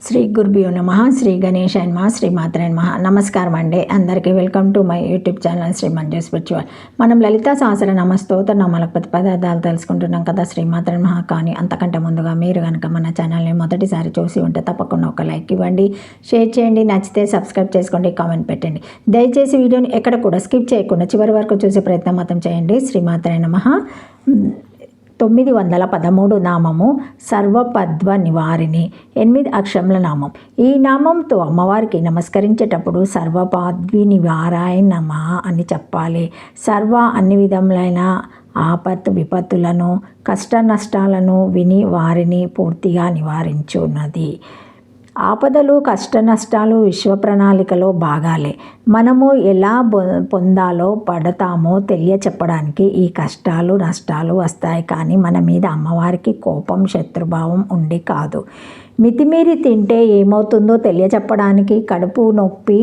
శ్రీ గురుభ్యో నమః. శ్రీ గణేశాయ నమః. శ్రీ మాత్రే నమః. నమస్కారం అండి అందరికీ. Welcome to my YouTube channel Shri Manju spiritual. మనం లలితా సహస్రనామ స్తోత్ర నామాల పదార్థాలు తెలుసుకుంటున్నాం కదా, శ్రీ మాత్రే నమః. కానీ అంతకంటే ముందుగా మీరు కనుక మన ఛానల్ని మొదటిసారి చూసి ఉంటే తప్పకుండా ఒక లైక్ ఇవ్వండి, షేర్ చేయండి, నచ్చితే సబ్స్క్రైబ్ చేసుకోండి, కామెంట్ పెట్టండి. దయచేసి వీడియోని ఎక్కడ కూడా స్కిప్ చేయకుండా చివరి వరకు చూసే ప్రయత్నం మాత్రం చేయండి. శ్రీ మాత్రే నమః. 913 నామము సర్వపద్వ నివారిణి, 8 అక్షరముల నామం. ఈ నామంతో అమ్మవారికి నమస్కరించేటప్పుడు సర్వపద్వి నివారాయ నమః అని చెప్పాలి. సర్వ అన్ని విధములైన విపత్తులను కష్ట నష్టాలను విని వారిని పూర్తిగా నివారించున్నది. ఆపదలు కష్ట నష్టాలు విశ్వ ప్రణాళికలో భాగాలే. మనము ఎలా పొందాలో పడతామో తెలియచెప్పడానికి ఈ కష్టాలు నష్టాలు వస్తాయి. కానీ మన మీద అమ్మవారికి కోపం శత్రుభావం ఉండి కాదు. మితిమీరి తింటే ఏమవుతుందో తెలియచెప్పడానికి కడుపు నొప్పి,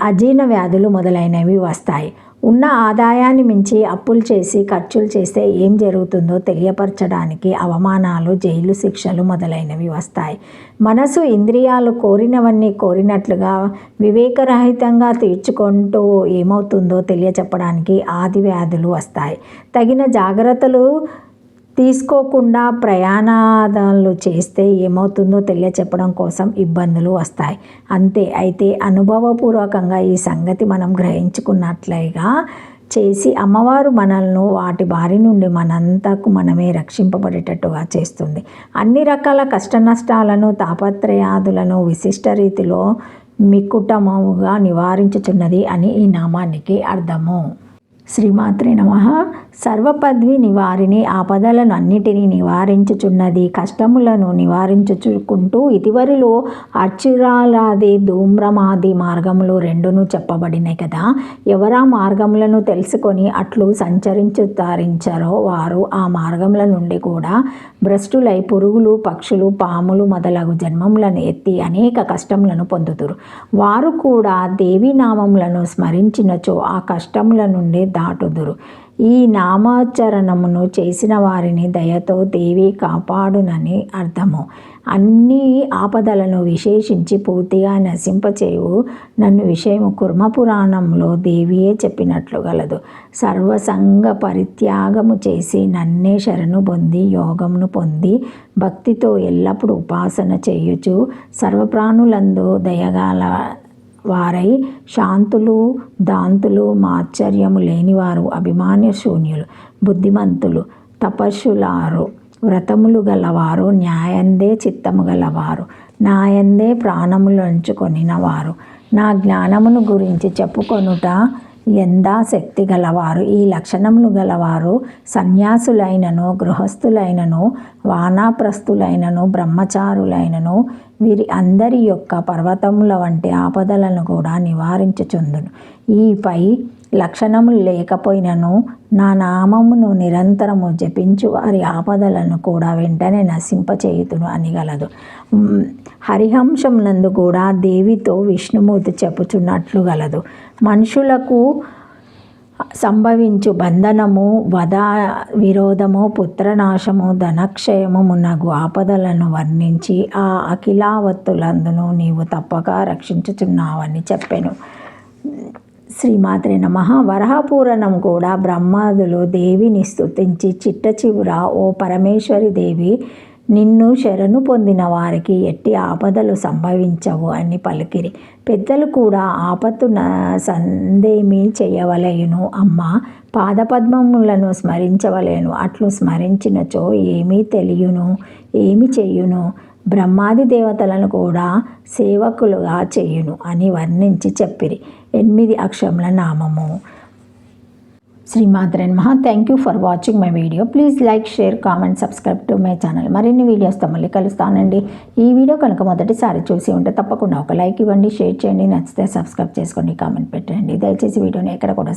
అజీర్ణ వ్యాధులు మొదలైనవి వస్తాయి. ఉన్న ఆదాయాన్ని మించి అప్పులు చేసి ఖర్చులు చేస్తే ఏం జరుగుతుందో తెలియపరచడానికి అవమానాలు, జైలు శిక్షలు మొదలైనవి వస్తాయి. మనసు ఇంద్రియాలు కోరినవన్నీ కోరినట్లుగా వివేకరహితంగా తీర్చుకుంటూ ఏమవుతుందో తెలియచెప్పడానికి ఆది వ్యాధులు వస్తాయి. తగిన జాగ్రత్తలు తీసుకోకుండా ప్రయాణాలు చేస్తే ఏమవుతుందో తెలియచెప్పడం కోసం ఇబ్బందులు వస్తాయి. అంతే. అయితే అనుభవపూర్వకంగా ఈ సంగతి మనం గ్రహించుకున్నట్లుగా చేసి అమ్మవారు మనల్ని వాటి బారి నుండి మనంతకు మనమే రక్షింపబడేటట్టుగా చేస్తుంది. అన్ని రకాల కష్ట నష్టాలను తాపత్రయాదులను విశిష్ట రీతిలో మిక్కుటముగా నివారించుచున్నది అని ఈ నామానికి అర్థము. శ్రీమాత్రే నమః. సర్వపద్వి నివారిణి, ఆపదలను అన్నిటినీ నివారించుచున్నది, కష్టములను నివారించుకుంటూ ఇదివరిలో అర్చురాలాది ధూమ్రమాది మార్గములు రెండును చెప్పబడినాయి కదా. ఎవరా మార్గములను తెలుసుకొని అట్లు సంచరించుతారించారో వారు ఆ మార్గముల నుండి కూడా భ్రష్టులై పురుగులు, పక్షులు, పాములు మొదలగు జన్మములను ఎత్తి అనేక కష్టములను పొందుతురు. వారు కూడా దేవీ నామములను స్మరించినచో ఆ కష్టముల నుండి దాటుదురు. ఈ నామాచరణమును చేసిన వారిని దయతో దేవి కాపాడునని అర్థము. అన్ని ఆపదలను విశేషించి పూర్తిగా నశింపచేయు నన్ను విషయము కుర్మపురాణంలో దేవియే చెప్పినట్లు గలదు. సర్వసంగ పరిత్యాగము చేసి నన్నే శరణు పొంది యోగమును పొంది భక్తితో ఎల్లప్పుడూ ఉపాసన చేయుచు సర్వప్రాణులందు దయగల వారై శాంతులు, దాంతులు, మాత్సర్యము లేనివారు, అభిమాన్య శూన్యులు, బుద్ధిమంతులు, తపస్సులారు, వ్రతములు గలవారు, న్యాయందే చిత్తము గలవారు, నాయందే ప్రాణములు ఉంచుకొనిన వారు, నా జ్ఞానమును గురించి చెప్పుకొనుట ఎందా శక్తి గలవారు, ఈ లక్షణములు గలవారు సన్యాసులైనను, గృహస్థులైనను, వానాప్రస్థులైనను, బ్రహ్మచారులైనను వీరి అందరి యొక్క పర్వతముల వంటి ఆపదలను కూడా నివారించుచుందును. ఈ పై లక్షణములు లేకపోయినను నా నామమును నిరంతరము జపించు వారి ఆపదలను కూడా వెంటనే నశింపచేయుతును అని గలదు. హరిహంసమునందు కూడా దేవితో విష్ణుమూర్తి చెప్పుచున్నట్లు గలదు. మనుషులకు సంభవించు బంధనము, వధ, విరోధము, పుత్రనాశము, ధనక్షయము మున్నగు ఆపదలను వర్ణించి ఆ అఖిలావత్తులందును నీవు తప్పక రక్షించుచున్నావని చెప్పెను. శ్రీమాత్రే నమః. వరహపూరణం కూడా బ్రహ్మాదులు దేవిని స్తుతించి చిట్ట చివర ఓ పరమేశ్వరి దేవి, నిన్ను శరణు పొందిన వారికి ఎట్టి ఆపదలు సంభవించవు అని పలికిరి. పెద్దలు కూడా ఆపత్తు సందేమి చేయవలెను అమ్మ, పాదపద్మములను స్మరించవలెను. అట్లు స్మరించినచో ఏమీ తెలియను, ఏమి చెయ్యును, బ్రహ్మాది దేవతలను కూడా సేవకులుగా చేయును అని వర్ణించి చెప్పిరి. 8 అక్షరముల నామము. శ్రీమాత్రే నమః. Thank you for watching my video. Please like, share, comment, subscribe to my channel. మరిన్ని వీడియోస్తో మళ్ళీ కలుస్తానండి. ఈ వీడియో కనుక మొదటిసారి చూసి ఉంటే తప్పకుండా ఒక లైక్ ఇవ్వండి, షేర్ చేయండి, నచ్చితే సబ్స్క్రైబ్ చేసుకోండి, కామెంట్ పెట్టండి. దయచేసి వీడియోని ఎక్కడ కూడా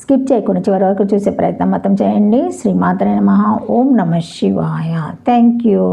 స్కిప్ చేయకుండా చివరి వరకు చూసే ప్రయత్నం మాత్రం చేయండి. శ్రీమాత్రే నమః. ఓం నమః శివాయ. Thank you.